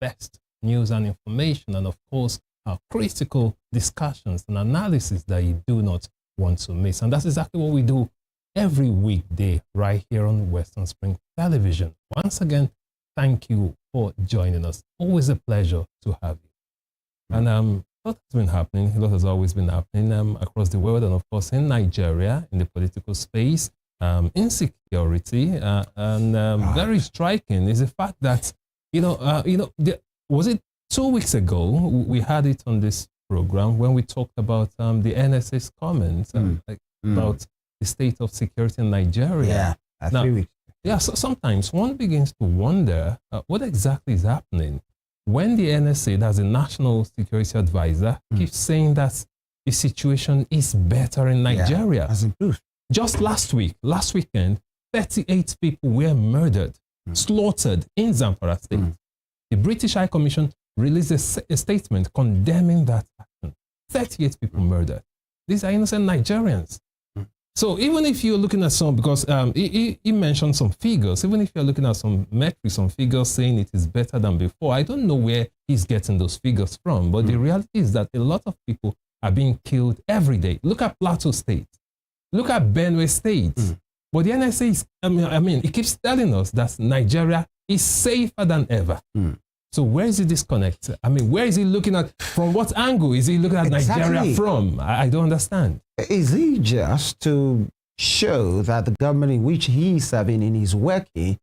best news and information, and of course, critical discussions and analysis that you do not want to miss. And that's exactly what we do every weekday right here on Western Spring Television. Once again, thank you for joining us. Always a pleasure to have you. And a lot has been happening. A lot has always been happening across the world, and of course in Nigeria, in the political space, insecurity, and very striking is the fact that was it 2 weeks ago we had it on this program when we talked about the NSA's comments about the state of security in Nigeria. Yeah, 3 weeks. Yeah, so sometimes one begins to wonder what exactly is happening when the NSA, that's the National Security Advisor, keeps saying that the situation is better in Nigeria. Has improved. Just last weekend, 38 people were murdered, slaughtered in Zamfara State. The British High Commission released a statement condemning that action. 38 people murdered. These are innocent Nigerians. So even if you're looking at some, because he mentioned some figures, even if you're looking at some metrics, some figures saying it is better than before, I don't know where he's getting those figures from. But the reality is that a lot of people are being killed every day. Look at Plateau State. Look at Benue State. But the NSA is, it keeps telling us that Nigeria is safer than ever. So where is the disconnect? Where is he looking at? From what angle is he looking at Nigeria from? I don't understand. Is he just to show that the government in which he is serving in is working,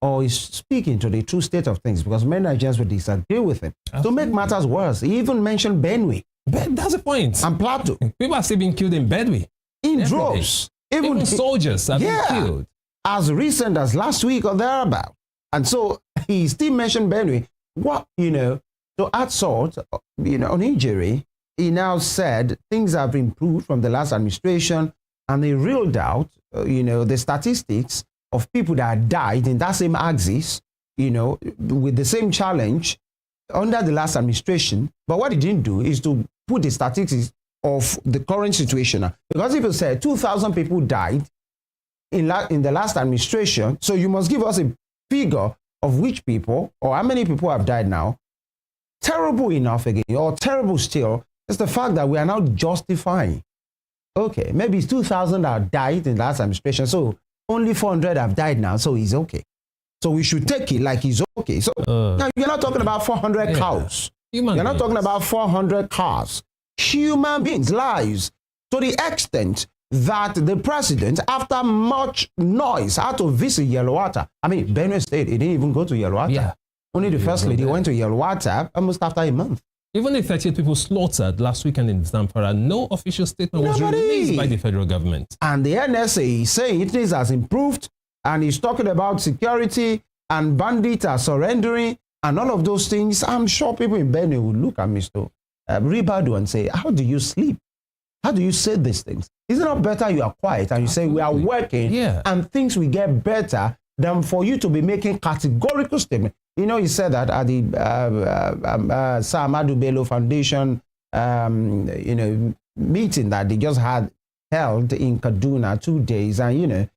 or is speaking to the true state of things? Because many Nigerians would disagree with him. Absolutely. To make matters worse, he even mentioned Benue. That's the point. And Plateau. People are still being killed in Benue. In droves. Even soldiers are being killed. As recent as last week or thereabout. And so he still mentioned Benue. What, to add salt, on injury, he now said things have improved from the last administration, and he reeled out, the statistics of people that died in that same axis, with the same challenge under the last administration. But what he didn't do is to put the statistics of the current situation. Because if you say 2,000 people died in the last administration, so you must give us a figure of which people, or how many people have died now. Terrible enough again, or terrible still, is the fact that we are now justifying. Okay, maybe it's 2,000 that died in the last administration, so only 400 have died now, so he's okay. So we should take it like he's okay. So now you're not talking about 400 cows. You're not talking about 400 cars. Human beings' lives, to the extent that the president, after much noise, had to visit Yellowater. Benue State, he didn't even go to Yellowater. Yeah. Only the first lady went to Yellowater almost after a month. Even the 38 people slaughtered last weekend in Zamfara, no official statement was released by the federal government. And the NSA is saying things has improved, and he's talking about security, and bandits are surrendering, and all of those things. I'm sure people in Benue will look at Mr. Ribadu and say, how do you sleep? How do you say these things? Is it not better you are quiet and you say we are working and things will get better than for you to be making categorical statements? He said that at the Sir Ahmadu Bello Foundation, meeting that they just held in Kaduna 2 days. And,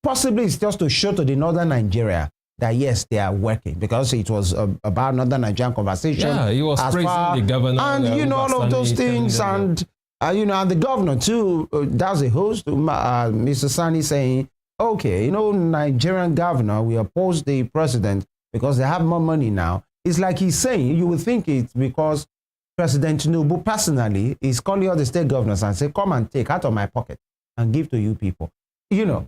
possibly it's just to show to the northern Nigeria that, yes, they are working, because it was about northern Nigerian conversation. Yeah, he was praising the governor. And, all of those things. And and the governor too, that's a host, Mr. Sani, saying, okay, Nigerian governor, we oppose the president because they have more money now. It's like he's saying, you would think it's because President Tinubu personally is calling all the state governors and say, come and take out of my pocket and give to you people.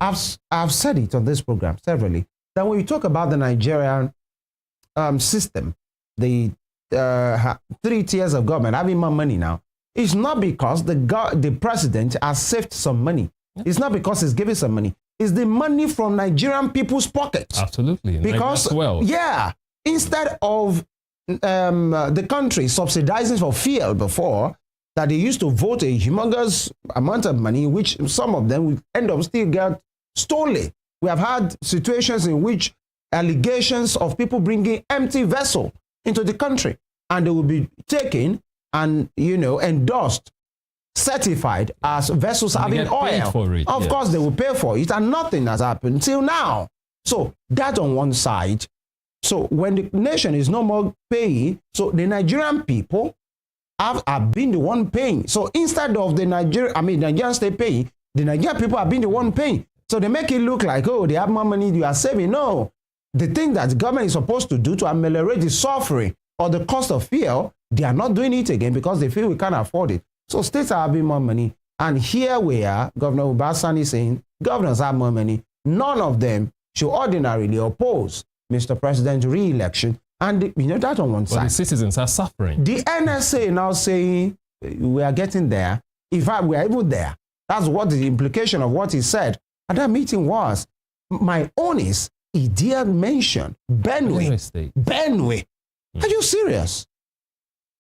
I've said it on this program severally, that when you talk about the Nigerian system, the 3 tiers of government having more money now, it's not because the president has saved some money. It's not because he's giving some money. It's the money from Nigerian people's pockets. Absolutely. Because, instead of the country subsidizing for fuel before, that they used to vote a humongous amount of money, which some of them will end up still get stolen. We have had situations in which allegations of people bringing empty vessel into the country, and they will be taken and, endorsed, certified as vessels having oil. Of course, they will pay for it, and nothing has happened till now. So that on one side. So when the nation is no more paying, so the Nigerian people have been the one paying. So instead of the Nigerian state paying, the Nigerian people have been the one paying. So they make it look like, oh, they have more money, you are saving. No. The thing that the government is supposed to do to ameliorate the suffering or the cost of fuel, they are not doing it again because they feel we can't afford it. So states are having more money. And here we are, Governor Ubasani saying, governors have more money. None of them should ordinarily oppose Mr. President's re-election. And that on one side. But the citizens are suffering. The NSA now saying, we are getting there. In fact, we are even there. That's what the implication of what he said at that meeting was. My own is, he did mention Benue. Benue. Are you serious?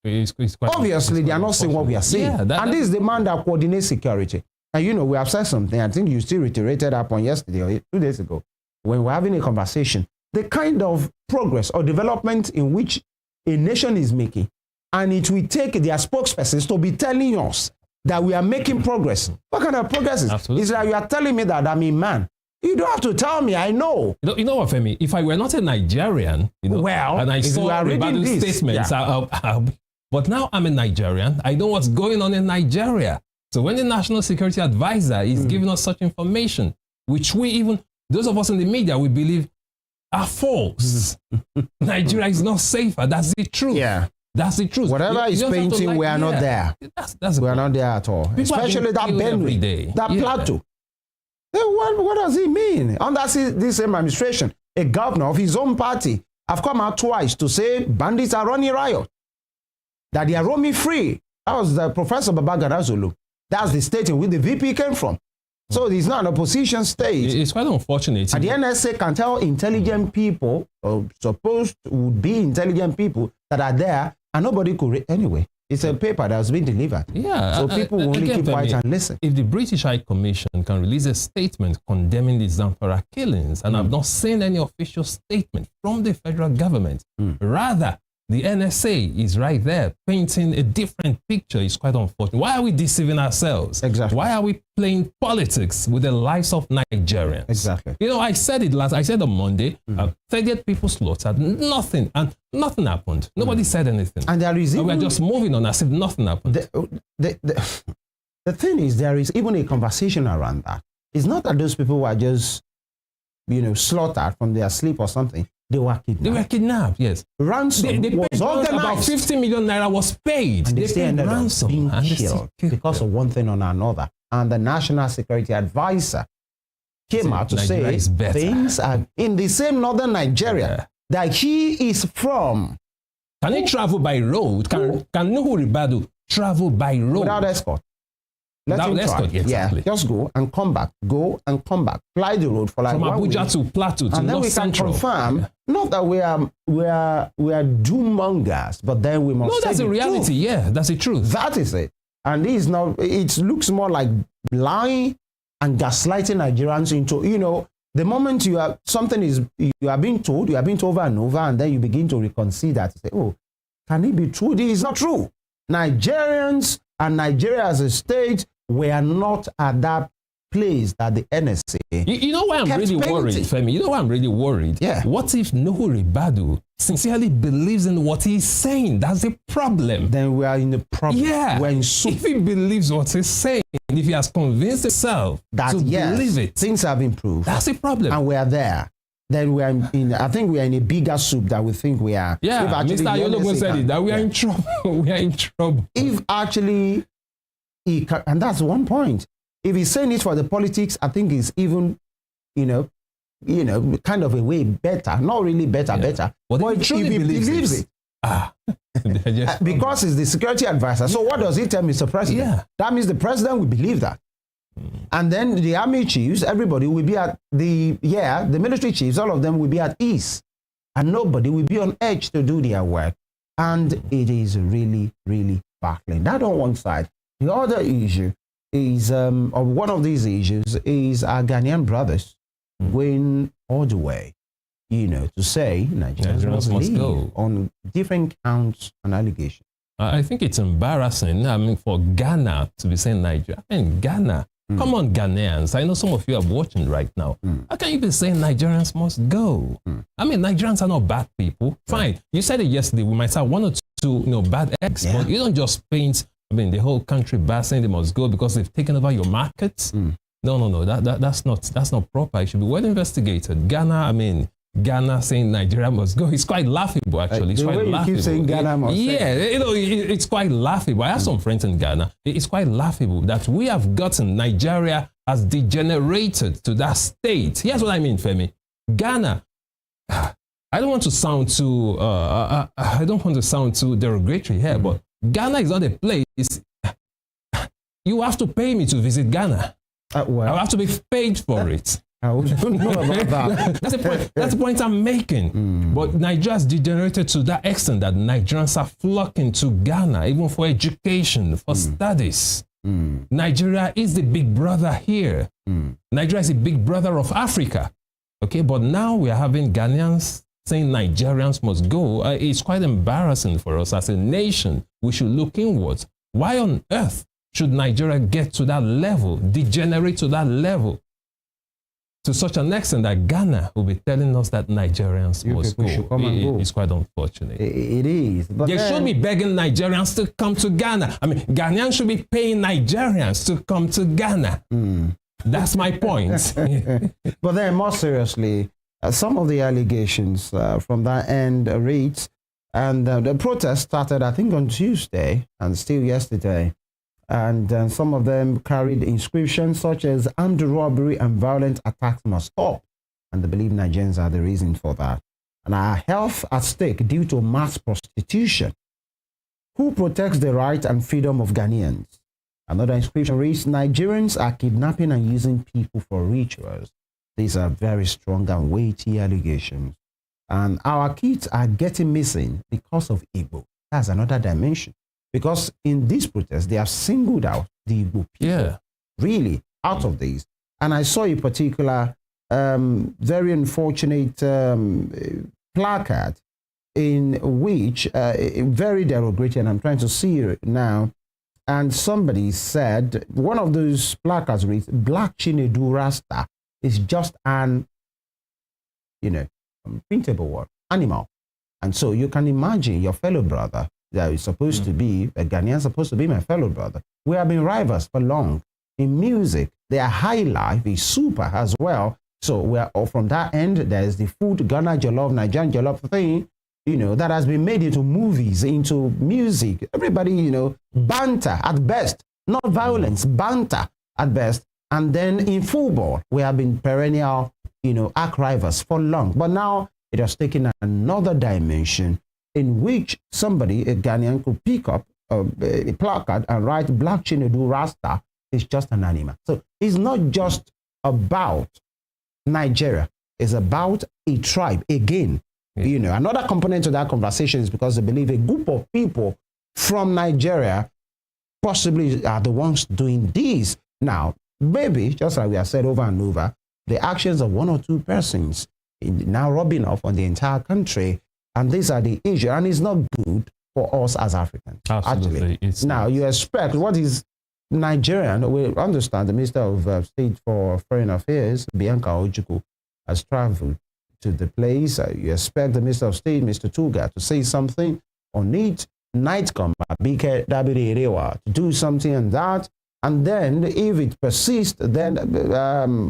It's quite obviously, they are not saying what we are saying. Yeah, and this is the man that coordinates security. And we have said something. I think you still reiterated that point yesterday or 2 days ago when we're having a conversation. The kind of progress or development in which a nation is making, and it will take their spokespersons to be telling us that we are making progress. What kind of progress is? Absolutely. It's like you are telling me that I'm a man. You don't have to tell me. I know. You know what, Femi? If I were not a Nigerian, well, and I saw Ribadu's statements, yeah. But now I'm a Nigerian. I know what's going on in Nigeria. So when the National Security Advisor is giving us such information, which those of us in the media, we believe are false. Nigeria is not safer. That's the truth. Yeah. That's the truth. Whatever is painting, we are not there. We are not there at all. People especially that Benue, that plateau. What does it mean? Under this same administration, a governor of his own party have come out twice to say bandits are running riot, that they are roaming free. That was the Professor Babagana Zulu. That's the state in which the VP came from. So it's not an opposition state. It's quite unfortunate. And the NSA can tell intelligent people, or supposed to be intelligent people that are there, and nobody could read anyway. It's a paper that has been delivered. Yeah. So people will only keep quiet and listen. If the British High Commission can release a statement condemning the Zamfara killings, and I've not seen any official statement from the federal government, rather, the NSA is right there painting a different picture. It's quite unfortunate. Why are we deceiving ourselves? Exactly. Why are we playing politics with the lives of Nigerians? Exactly. I said it I said on Monday, 38 people slaughtered, nothing happened. Nobody said anything. And there is we're just moving on as if nothing happened. The thing is, there is even a conversation around that. It's not that those people were just, slaughtered from their sleep or something. They were kidnapped. Yes. Ransom was organized. About 50 million naira was paid. And they paid ransom being killed because of one thing or another. And the National Security Advisor came out to say things are in the same northern Nigeria that he is from. Can he travel by road? Can Nuhu Ribadu travel by road? Without escort. Let him try. Exactly. Yeah, just go and come back. Go and come back. Fly the road for like from 1 week. Abuja to Plateau to and then North we Central. Can confirm, not that we are doom-mongers, but then we must. No, that's the reality. Truth. Yeah, that's the truth. That is it. And this is now. It looks more like lying and gaslighting Nigerians into. The moment you are being told over and over, and then you begin to reconsider to say, oh, can it be true? This is not true. Nigerians and Nigeria as a state, we are not at that place that the NSA. You know why I'm really worried, Femi? You know why I'm really worried? Yeah. What if Nuhu Ribadu sincerely believes in what he's saying? That's the problem. Then we are in the problem. Yeah. We're in soup. If he believes what he's saying, if he has convinced himself that to believe it, things have improved. That's the problem. And we are there. Then we are I think we are in a bigger soup that we think we are. Yeah. Mr. Ayologun said it, that we are in trouble. We are in trouble. If actually and that's one point. If he's saying it for the politics, I think it's even, kind of a way better. Not really better. But if he believes it. Because he's the security advisor. So what does he tell Mr. President? Yeah. That means the president will believe that. And then the army chiefs, everybody will be at the military chiefs, all of them will be at ease. And nobody will be on edge to do their work. And it is really, really baffling. That on one side. The other issue is, or one of these issues is our Ghanaian brothers going all the way, to say Nigerians must go on different counts and allegations. I think it's embarrassing. For Ghana to be saying Nigeria. Ghana Come on, Ghanaians. I know some of you are watching right now. How can you be saying Nigerians must go? I mean, Nigerians are not bad people. Fine. You said it yesterday. We might have one or two, bad eggs, but you don't just paint, the whole country bad, saying they must go because they've taken over your markets. No. That's not proper. It should be well investigated. Ghana saying Nigeria must go. It's quite laughable, actually. It's quite laughable. You keep saying Ghana must go. It's quite laughable. I have some friends in Ghana. It's quite laughable that we have gotten Nigeria has degenerated to that state. Here's what I mean, Femi. Ghana. I don't want to sound too. Derogatory here, but Ghana is not a place. You have to pay me to visit Ghana. I have to be paid for it. I don't know about that. That's the point I'm making. But Nigeria has degenerated to that extent that Nigerians are flocking to Ghana, even for education, for studies. Nigeria is the big brother here. Nigeria is the big brother of Africa. Okay, but now we are having Ghanaians saying Nigerians must go. It's quite embarrassing for us as a nation. We should look inwards. Why on earth should Nigeria get to that level, degenerate to that level? To such an extent that Ghana will be telling us that Nigerians must go. It's quite unfortunate. It is. But they should be begging Nigerians to come to Ghana. Ghanaians should be paying Nigerians to come to Ghana. That's my point. But then, more seriously, some of the allegations from that end reads, and the protest started, I think, on Tuesday and still yesterday. And some of them carried inscriptions such as armed robbery and violent attacks must stop. And they believe Nigerians are the reason for that. And our health at stake due to mass prostitution. Who protects the right and freedom of Ghanaians? Another inscription reads, Nigerians are kidnapping and using people for rituals. These are very strong and weighty allegations. And our kids are getting missing because of Igbo. That's another dimension. Because in this protest, they have singled out the Igbo people, really, out of these. And I saw a particular very unfortunate placard in which, very derogatory, and I'm trying to see it now, and somebody said, one of those placards reads, Black Chinedu Rasta is just an, printable word, animal. And so you can imagine your fellow brother, that is supposed to be, a Ghanaian supposed to be my fellow brother. We have been rivals for long. In music, their high life is super as well. So we're from that end, there's the food, Ghana Jollof, Nigerian Jollof thing, that has been made into movies, into music. Everybody, banter at best, not violence, banter at best. And then in football, we have been perennial, arch rivals for long. But now it has taken another dimension in which somebody, a Ghanaian, could pick up a placard and write Black Chinedu Rasta is just an animal. So it's not just about Nigeria. It's about a tribe. Again, another component to that conversation is because they believe a group of people from Nigeria possibly are the ones doing this. Now, maybe, just like we have said over and over, the actions of one or two persons now rubbing off on the entire country. And these are the issues, and it's not good for us as Africans. Absolutely. Now, you expect, what is Nigerian? We understand the Minister of State for Foreign Affairs, Bianca Ojukwu, has traveled to the place. You expect the Minister of State, Mr. Tuga, to say something on it. Night come, to do something on that. And then, if it persists, then,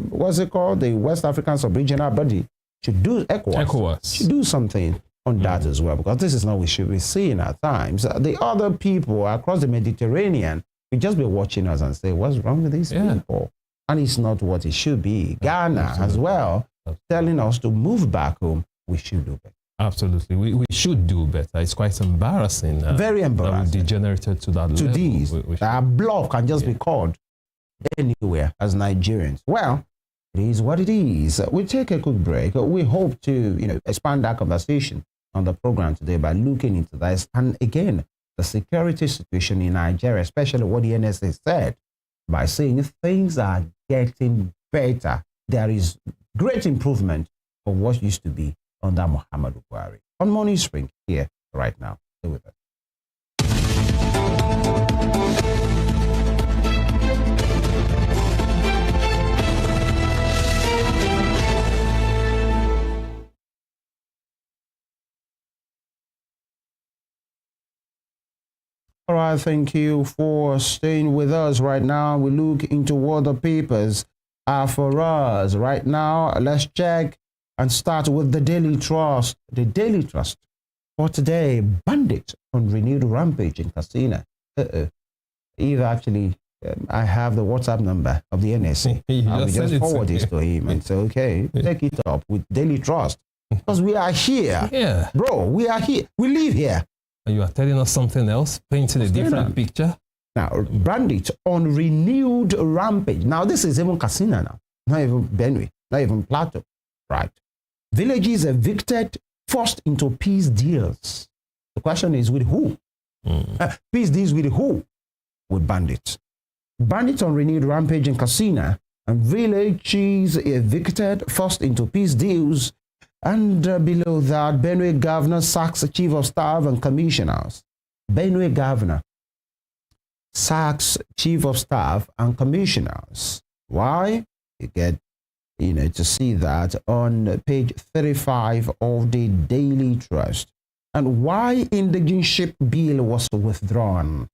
what's it called? The West African Sub-Regional Body should do, ECOWAS should do something on that as well, because this is not what we should be seeing at times. The other people across the Mediterranean will just be watching us and say, what's wrong with these people? And it's not what it should be. Ghana as well, telling us to move back home. We should do better. Absolutely. We should do better. It's quite embarrassing. Very embarrassing. That we degenerated to that level. To these. Our bluff can just be called anywhere as Nigerians. Well, it is what it is. We'll take a quick break. We hope to, expand that conversation on the program today by looking into this. And again, the security situation in Nigeria, especially what the NSA said, by saying things are getting better. There is great improvement from what used to be under Muhammadu Buhari. On Morning Spring, here right now. Stay with us. All right, thank you for staying with us right now. We look into what the papers are for us right now. Let's check and start with the Daily Trust. The Daily Trust for today: bandits on renewed rampage in Katsina. Eve actually, I have the WhatsApp number of the NSA. I will just forward this to him and say, okay, take it up with Daily Trust. Because we are here. Yeah. Bro, we are here. We live here. And you are telling us something else, painting a different picture. Now, bandits on renewed rampage. Now, this is even Katsina now. Not even Benue. Not even Plateau. Right. Villages evicted, forced into peace deals. The question is with who? Peace deals with who? With bandits. Bandits on renewed rampage in Katsina, and villages evicted, forced into peace deals. And below that, Benue governor sacks chief of staff and commissioners. Benue governor sacks chief of staff and commissioners. Why? You get, to see that on page 35 of the Daily Trust. And why indigenship bill was withdrawn.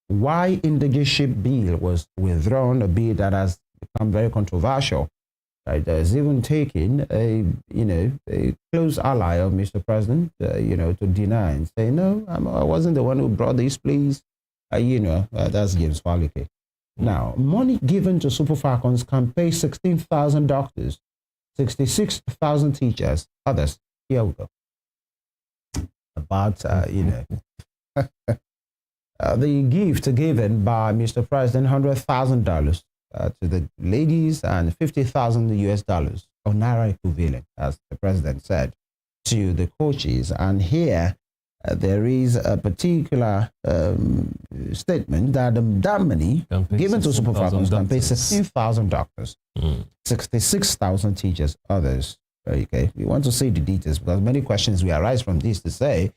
Why indigenship bill was withdrawn, a bill that has become very controversial. Right, has even taken a close ally of Mr. President, to deny and say, no, I wasn't the one who brought this, please. That's James Falike. Now, money given to Super Falcons can pay 16,000 doctors, 66,000 teachers, others. Here we go. About, the gift given by Mr. President, $100,000 to the ladies and $50,000 or naira equivalent, as the president said, to the coaches. And here there is a particular statement that that money given to Super Falcons can pay 16,000 doctors, 66,000 teachers, others. Okay, we want to see the details because many questions will arise from this to say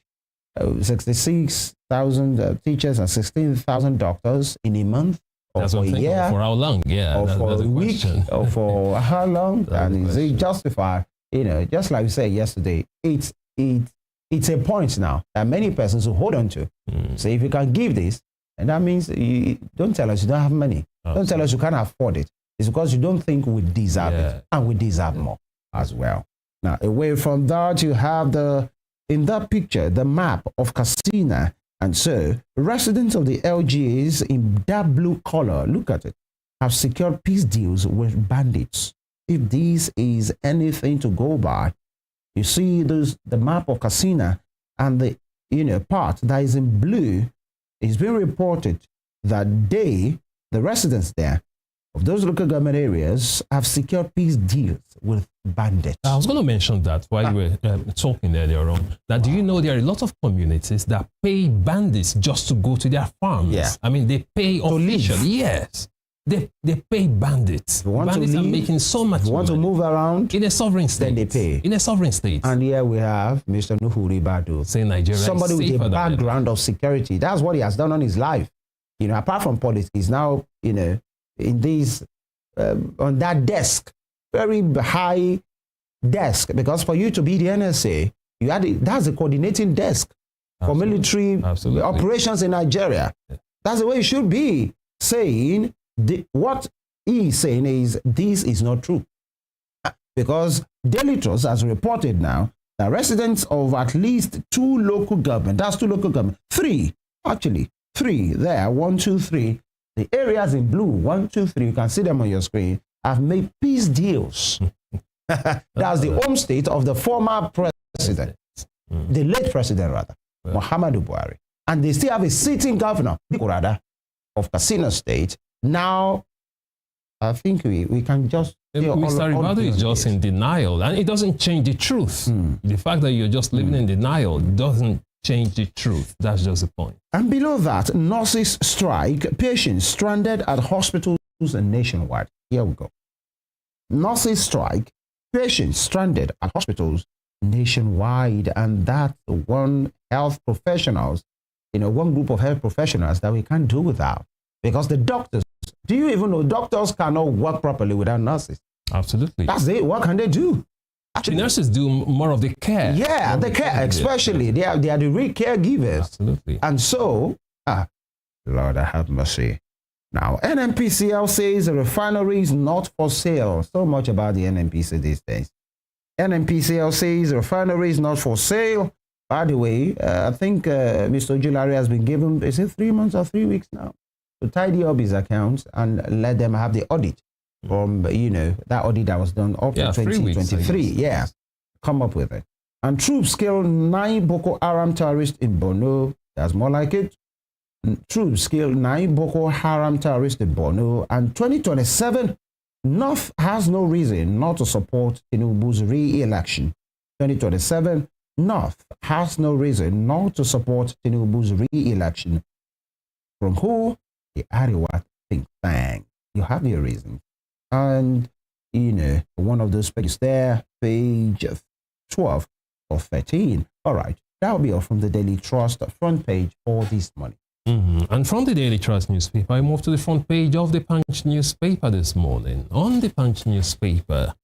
66,000 teachers and 16,000 doctors in a month. Or for a year, for how long? Yeah, or for a week, or for how long? And is it justified? Just like we said yesterday, it's a point now that many persons will hold on to. So if you can give this, and that means don't tell us you don't have money. Don't tell us you can't afford it. It's because you don't think we deserve it, and we deserve more as well. Now, away from that, you have in that picture the map of Katsina. And so, residents of the LGAs in that blue color, look at it, have secured peace deals with bandits. If this is anything to go by, you see the map of Katsina and the part that is in blue. It's been reported that the residents there of those local government areas have secured peace deals with bandits. I was going to mention that while you were talking earlier on. That do you know there are a lot of communities that pay bandits just to go to their farms? Yeah. I mean, they pay officially. Yes. They pay bandits. Bandits are making so much money. Want to move around? In a sovereign state. Then they pay. In a sovereign state. And here we have Mr. Nuhuri Badu. Say Nigeria somebody is with a background of security. That's what he has done on his life. Apart from politics, he's now, in this, on that desk, very high desk, because for you to be the NSA, that's a coordinating desk for military operations in Nigeria. Yeah. That's the way it should be. Saying what he is saying is this is not true, because Daily Trust has reported now that residents of at least two local government, three there, 1, 2, 3. The areas in blue, 1, 2, 3, you can see them on your screen, have made peace deals. That's the home state of the former president, the late president rather, Muhammadu Buhari. And they still have a sitting governor, of Katsina State. Now, I think we can just... Mr. Ribadu is just in denial, and it doesn't change the truth. The fact that you're just living in denial doesn't change the truth. That's just the point. And below that, nurses strike, patients stranded at hospitals nationwide. Here we go. Nurses strike, patients stranded at hospitals nationwide. And that's one group of health professionals that we can't do without. Because the doctors, do you even know doctors cannot work properly without nurses? Absolutely. That's it. What can they do? Actually, nurses do more of the care. Yeah, the care, especially. They are the real caregivers. Absolutely. And so, Lord, have mercy. Now, NNPCL says the refinery is not for sale. So much about the NNPC these days. NNPCL says the refinery is not for sale. By the way, I think Mr. Ojulari has been given, is it 3 months or 3 weeks now, to tidy up his accounts and let them have the audit from, that audit that was done up to 2023. Yeah, come up with it. And troops killed 9 Boko Haram terrorists in Borno. That's more like it. Troops killed 9 Boko Haram terrorists in Borno. And 2027, North has no reason not to support Tinubu's re-election. 2027, North has no reason not to support Tinubu's re-election. From who? The Ariwa think tank. You have your reasons. And, one of those pages there, page 12 or 13. All right, that will be all from the Daily Trust front page for this morning. And from the Daily Trust newspaper, I move to the front page of the Punch newspaper this morning. On the Punch newspaper,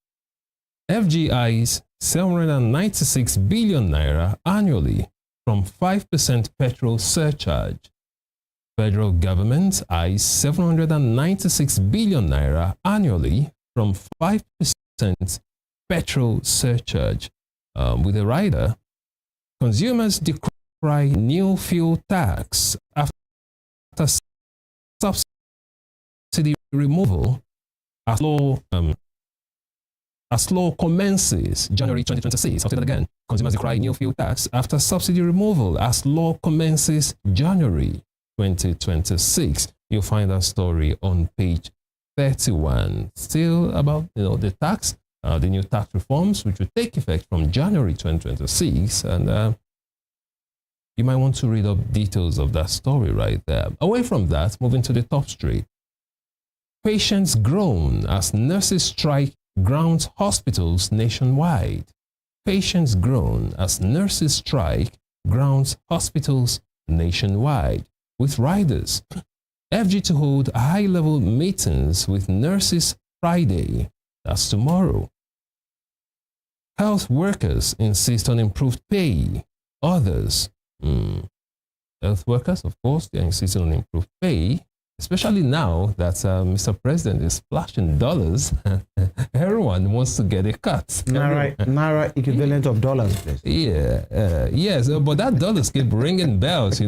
FGI's 796 billion naira annually from 5% petrol surcharge. Federal government eyes 796 billion naira annually from 5% petrol surcharge. With a rider, consumers decry new fuel tax after subsidy removal as law commences January 2026. I'll say that again. Consumers decry new fuel tax after subsidy removal as law commences January 2026. You'll find that story on page 31. Still about the tax, the new tax reforms, which will take effect from January 2026. And you might want to read up details of that story right there. Away from that, moving to the top straight. Patients groan as nurses strike grounds hospitals nationwide. Patients groan as nurses strike grounds hospitals nationwide. With riders, FG to hold high-level meetings with nurses Friday. That's tomorrow. Health workers insist on improved pay. Others, health workers, of course, they are insisting on improved pay, especially now that Mr. President is splashing dollars. Everyone wants to get a cut. Naira equivalent of dollars, please. Yeah, yes, but that dollars keep ringing bells,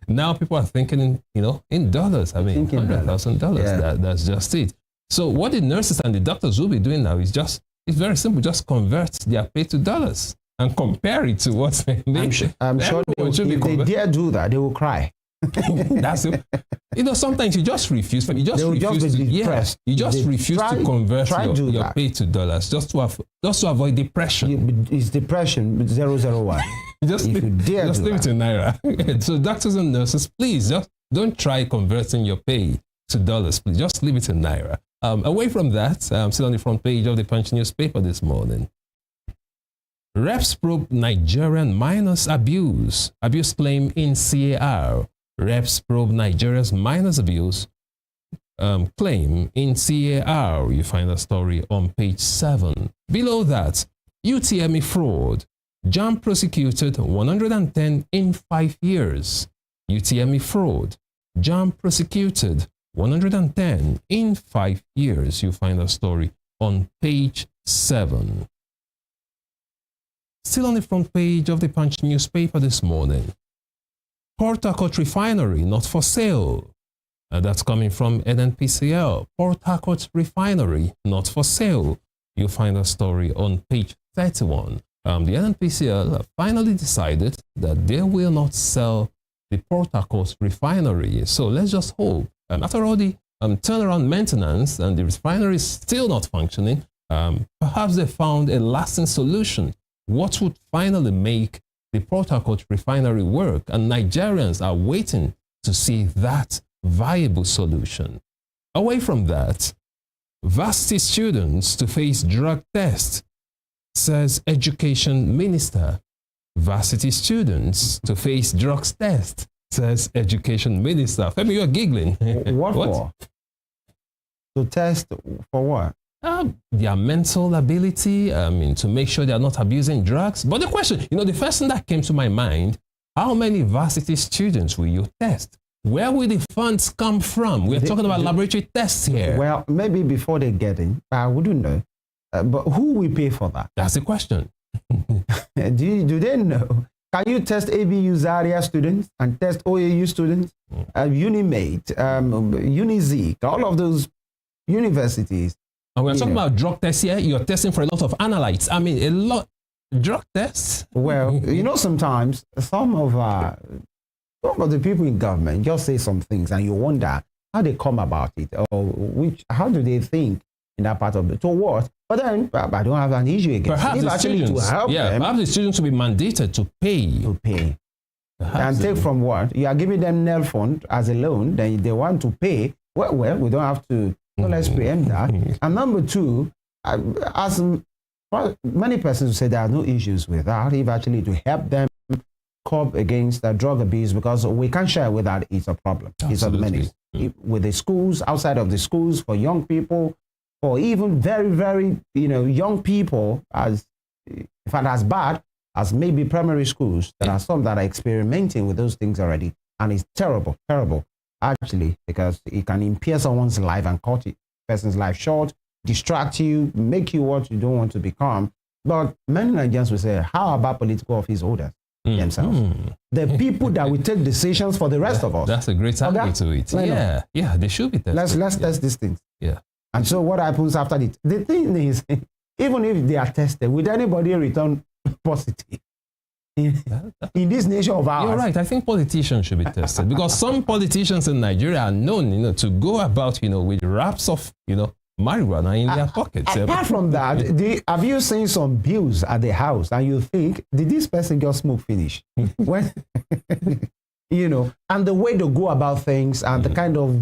Now people are thinking, in dollars. I mean, $100,000. Yeah. That's just it. So what the nurses and the doctors will be doing now is it's very simple. Just convert their pay to dollars and compare it to what they make. I'm sure if they dare do that, they will cry. That's it. Sometimes you just refuse. You just refuse to convert your pay to dollars just to avoid depression. It's depression 001. Just leave it in naira. So doctors and nurses, please just don't try converting your pay to dollars. Please just leave it in naira. Away from that, I'm still on the front page of the Punch newspaper this morning. Reps probe Nigerian minors abuse claim in CAR. Reps probe Nigeria's minors abuse claim in CAR. You find the story on page 7. Below that, UTME fraud. JAMB prosecuted 110 in 5 years. UTME fraud. JAMB prosecuted 110 in 5 years. You find the story on page 7. Still on the front page of the Punch newspaper this morning. Port Harcourt refinery not for sale. That's coming from NNPCL. Port Harcourt refinery not for sale. You'll find a story on page 31. The NNPCL have finally decided that they will not sell the Port Harcourt refinery. So let's just hope. After all the turnaround maintenance and the refinery is still not functioning, perhaps they found a lasting solution. What would finally make the Port Harcourt refinery work? And Nigerians are waiting to see that viable solution. Away from that, varsity students to face drug test, says Education Minister. Varsity students to face drugs test, says Education Minister. Femi, you're giggling. What for? To test for what? Their mental ability, to make sure they are not abusing drugs. But the question, the first thing that came to my mind, how many varsity students will you test? Where will the funds come from? We're talking about laboratory tests here. Well, maybe before they get in, I wouldn't know. But who will pay for that? That's the question. Do they know? Can you test ABU Zaria students and test OAU students, Unimate, Unizik, all of those universities? And we're talking about drug tests here. You're testing for a lot of analytes. I mean, a lot drug tests. Well, you know, sometimes some of the people in government just say some things, and you wonder how they come about it, or how do they think in that part of it. So what? But then I don't have an issue against perhaps it. The students, perhaps the students will be mandated to pay. And take from what? You are giving them NEL fund as a loan, then they want to pay. Well, we don't have to, so let's preempt that. And number two, as many persons say there are no issues with that, if actually to help them curb against drug abuse, because we can't share with that, it's a problem. Absolutely. It's a menace. With the schools, outside of the schools, for young people, or even very, very, young people, as in fact as bad as maybe primary schools. There are some that are experimenting with those things already, and it's terrible, actually, because it can impair someone's life and cut a person's life short, distract you, make you what you don't want to become. But many Nigerians will say, how about political office holders themselves? The people that will take decisions for the rest of us. That's a great angle to it. Yeah, they should be tested. Let's test these things. Yeah. And so what happens after it? The thing is, even if they are tested, would anybody return positive? In this nation of ours. You're right. I think politicians should be tested, because some politicians in Nigeria are known, to go about, with wraps of, marijuana in their pockets. Apart from that, have you seen some bills at the house and you think, did this person just smoke finish? When, and the way they go about things and the kind of,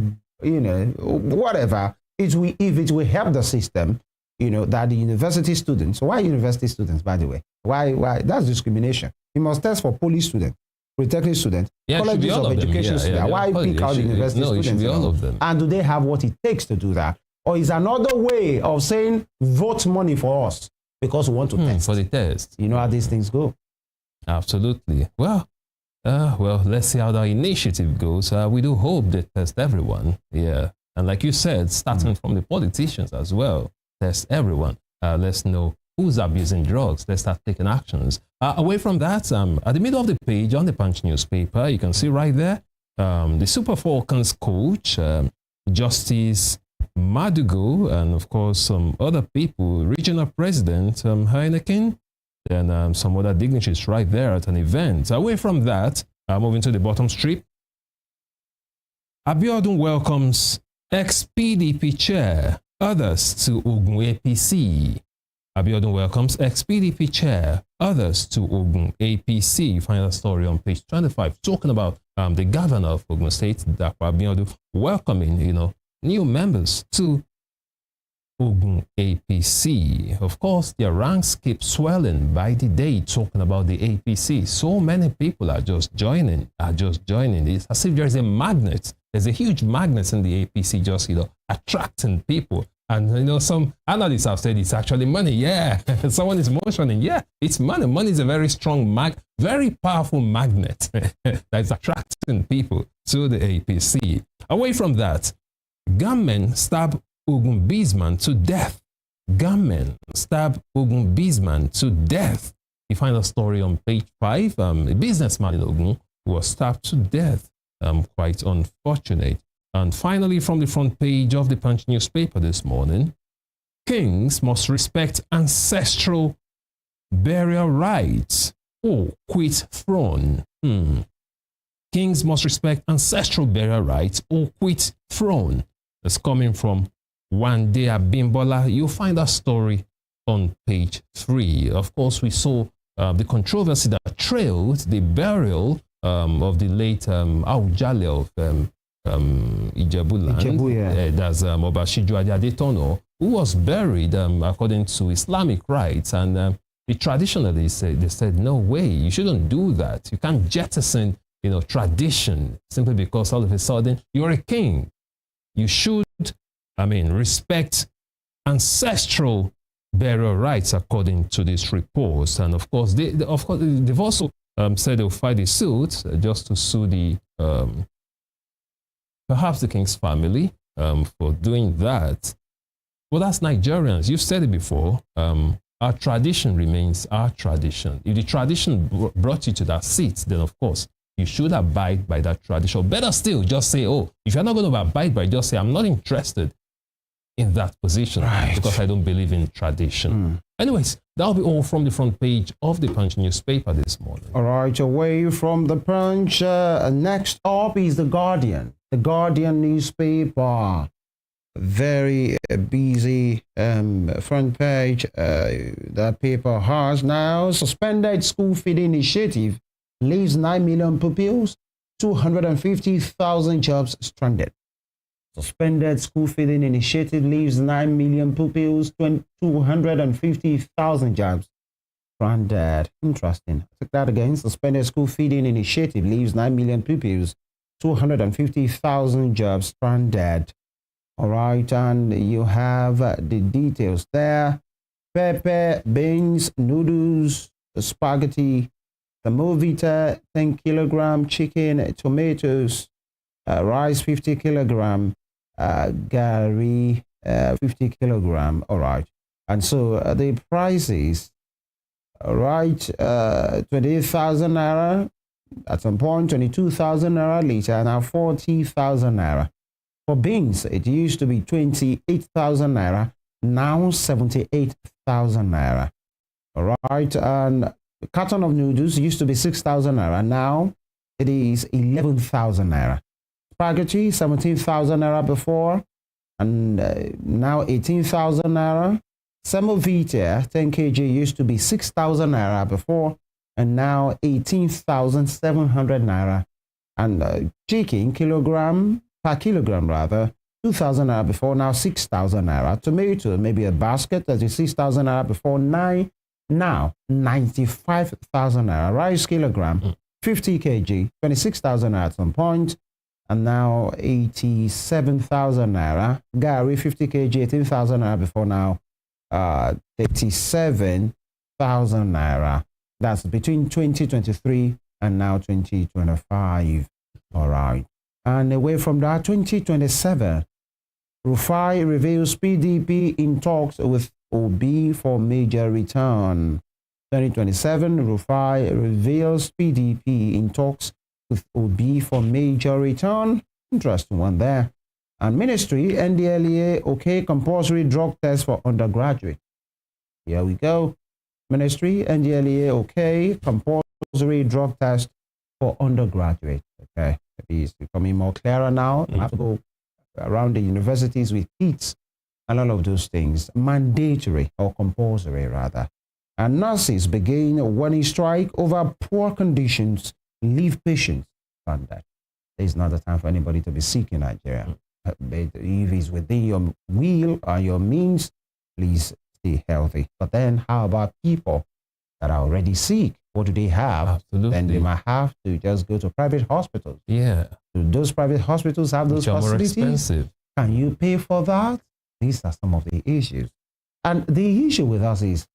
whatever, if it will help the system, that the university students, why university students, by the way? Why? That's discrimination. You must test for police students, polytechnic students, colleges of education students. Why pick out the university students? It should be all of them. And do they have what it takes to do that? Or is another way of saying, vote money for us because we want to test? For the test. You know how these things go. Absolutely. Well, let's see how the initiative goes. We do hope they test everyone. Yeah. And like you said, starting from the politicians as well, test everyone. Let's know who's abusing drugs. Let's start taking actions. Away from that, at the middle of the page on the Punch newspaper, you can see right there, the Super Falcons coach, Justice Madugo, and of course some other people, regional president Heineken, and some other dignitaries right there at an event. Away from that, moving to the bottom strip, Abiodun welcomes ex-PDP chair, others to Ogun APC. Abiodun welcomes ex-PDP chair, others to Ogun APC. Find a story on page 25 talking about the governor of Ogun State, Dr. Abiodun, welcoming, new members to Ogun APC. Of course, their ranks keep swelling by the day, talking about the APC. So many people are just joining. It's as if there's a magnet. There's a huge magnet in the APC just, attracting people. And, some analysts have said it's actually money. Yeah, someone is mentioning, it's money. Money is a very strong, very powerful magnet that is attracting people to the APC. Away from that, gunmen stab Ogun businessman to death. Gunmen stab Ogun businessman to death. You find a story on page 5. A businessman in Ogun was stabbed to death. Quite unfortunate. And finally, from the front page of the Punch newspaper this morning, kings must respect ancestral burial rights or quit throne. Kings must respect ancestral burial rights or quit throne. It's coming from Wande Abimbola. You'll find that story on page 3. Of course, we saw the controversy that trailed the burial of the late Aujale of Ijebuland. That's Obashiju Adetono, who was buried according to Islamic rites. And the traditionalists they said, no way, you shouldn't do that. You can't jettison, tradition simply because all of a sudden you're a king. You should, respect ancestral burial rights according to this report. And of course, they've also said they'll file a suit just to sue the perhaps the king's family for doing that. Well, that's Nigerians. You've said it before. Our tradition remains our tradition. If the tradition brought you to that seat, then of course, you should abide by that tradition. Or better still, just say, oh, if you're not going to abide by it, just say, I'm not interested in that position because I don't believe in tradition. Anyways, that'll be all from the front page of the Punch newspaper this morning. All right, away from the Punch. Next up is the Guardian. The Guardian newspaper. Very busy front page that paper has now. Suspended school feeding initiative leaves 9 million pupils, 250,000 jobs stranded. Suspended school feeding initiative leaves 9 million pupils, 250,000 jobs stranded. Interesting. I took that again. Suspended school feeding initiative leaves 9 million pupils, 250,000 jobs stranded. All right, and you have the details there. Pepper, beans, noodles, spaghetti, thermovita, 10 kilogram, chicken, tomatoes, rice, 50 kilogram, gari, 50 kilogram. All right, and so the prices, all right, 28,000 naira at some point, 22,000 naira later, now 40,000 naira. For beans, it used to be 28,000 naira, now 78,000 naira. All right, and a carton of noodles used to be 6,000 naira, now it is 11,000 naira. Spaghetti, 17,000 naira before, and now 18,000 naira. Semovita, 10 kg, used to be 6,000 naira before, and now 18,700 naira. And chicken, per kilogram rather, 2,000 naira before, now 6,000 naira. Tomato, maybe a basket, 36,000 naira before, now 95,000 naira. Rice kilogram, 50 kg, 26,000 naira at some point, and now 87,000 naira. Gari, 50 kg, 18,000 naira before, now 37,000 naira. That's between 2023 and now 2025. All right. And away from that, 2027, Rufai reveals PDP in talks with OB for major return. 2027, Rufai reveals PDP in talks with OB for major return. Interesting one there. And Ministry, NDLEA, okay, compulsory drug test for undergraduate. Here we go. Ministry, NDLEA, okay, compulsory drug test for undergraduate. Okay. Maybe it's becoming more clearer now. You have to go around the universities with kits and all of those things. Mandatory or compulsory, rather. And nurses begin a warning strike over poor conditions. Leave patients funded. There's not the time for anybody to be sick in Nigeria. If it's within your will or your means, please stay healthy. But then how about people that are already sick? What do they have? Absolutely. Then they might have to just go to private hospitals. Yeah. Do those private hospitals have those facilities? More expensive. Can you pay for that? These are some of the issues. And the issue with us is,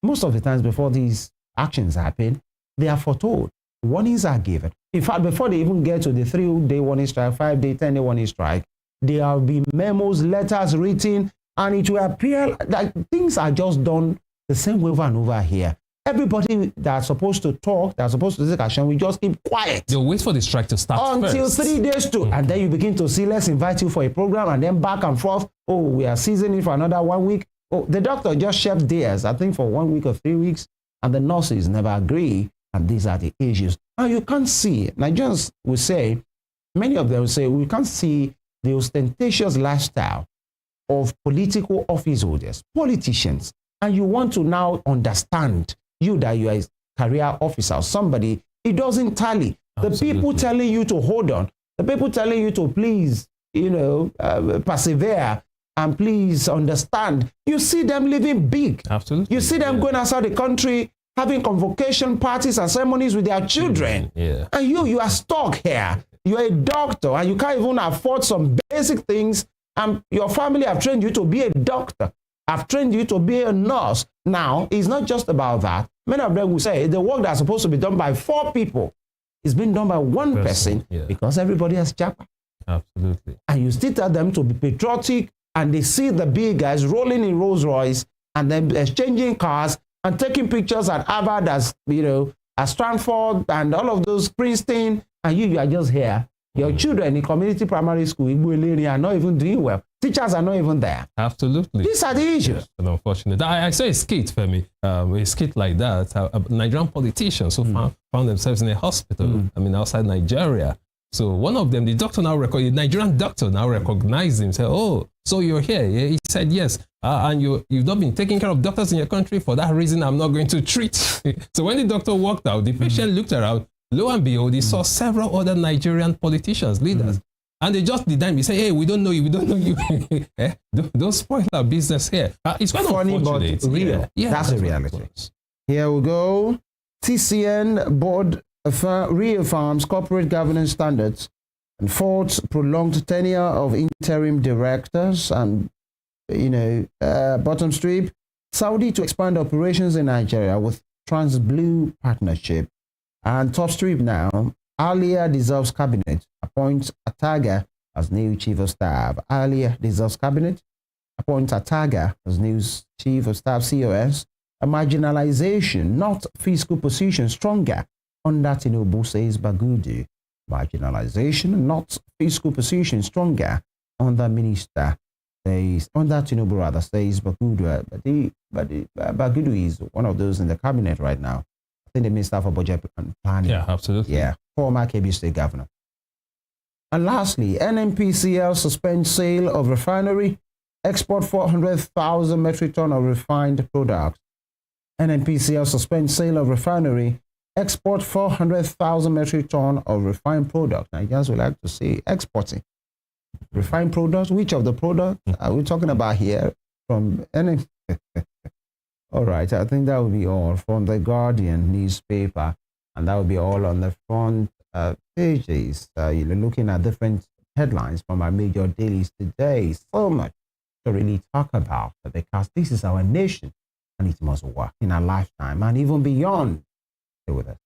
most of the times before these actions happen, they are foretold. Warnings are given. In fact, before they even get to the 3-day warning strike, 5-day, 10-day warning strike, there will be memos, letters written, and it will appear like things are just done the same way over and over here. Everybody that's supposed to talk, that's supposed to take action, we just keep quiet. They'll wait for the strike to start until first. 3 days to, and then you begin to see, let's invite you for a program, and then back and forth. Oh, we are seasoning for another 1 week. Oh, the doctor just shelved theirs, I think for 1 week or 3 weeks, and the nurses never agree, and these are the issues. Now you can't see, Nigerians will say, many of them will say, we can't see the ostentatious lifestyle of political office holders, politicians, and you want to now understand you that you are a career officer or somebody, it doesn't tally. Absolutely. The people telling you to hold on, the people telling you to please, persevere and please understand, you see them living big. Absolutely. You see them going outside the country, having convocation parties and ceremonies with their children. Yeah. And you are stuck here. You are a doctor and you can't even afford some basic things. And your family have trained you to be a doctor. I've trained you to be a nurse. Now, it's not just about that. Many of them will say the work that's supposed to be done by 4 people is being done by one person yeah. because everybody has japa. Absolutely. And you still tell them to be patriotic, and they see the big guys rolling in Rolls Royce and then exchanging cars and taking pictures at Harvard, as at Stanford and all of those, Princeton, and you are just here. Your children in community primary school are not even doing well. Teachers are not even there. Absolutely. These are the issues. And unfortunate. I saw a skit, Femi, a skit like that. Nigerian politicians who found themselves in a hospital, outside Nigeria. So one of them, the Nigerian doctor now recognized him, said, "Oh, so you're here?" Yeah. He said, "Yes. And you've not been taking care of doctors in your country. For that reason, I'm not going to treat." So when the doctor walked out, the patient looked around. Lo and behold, he saw several other Nigerian politicians, leaders. And they just denied me, say, "Hey, we don't know you, we don't know you." Don't spoil our business here. It's quite funny, unfortunate. but real. Yeah, that's a reality. Here we go. TCN board reaffirms corporate governance standards and faults prolonged tenure of interim directors. And, bottom strip, Saudi to expand operations in Nigeria with Trans-Blue partnership. And top strip now, Alia dissolves cabinet, appoints Ataga as new chief of staff. Alia dissolves cabinet, appoints Ataga as new chief of staff, COS. A marginalization, not fiscal position, stronger under Tinubu, says Bagudu. Marginalization, not fiscal position, stronger under minister, says, under Tinubu rather, says Bagudu. But Bagudu is one of those in the cabinet right now. I think the Minister for Budget and Planning. Yeah, absolutely. Yeah, former Kebbi State Governor. And lastly, NNPCL suspends sale of refinery, export 400,000 metric ton of refined products. NNPCL suspends sale of refinery, export 400,000 metric ton of refined product. Nigerians would like to see exporting refined products. Which of the products are we talking about here? From NN? All right, I think that will be all from the Guardian newspaper, and that will be all on the front pages. You're looking at different headlines from our major dailies today. So much to really talk about, because this is our nation, and it must work in our lifetime and even beyond. Stay with us.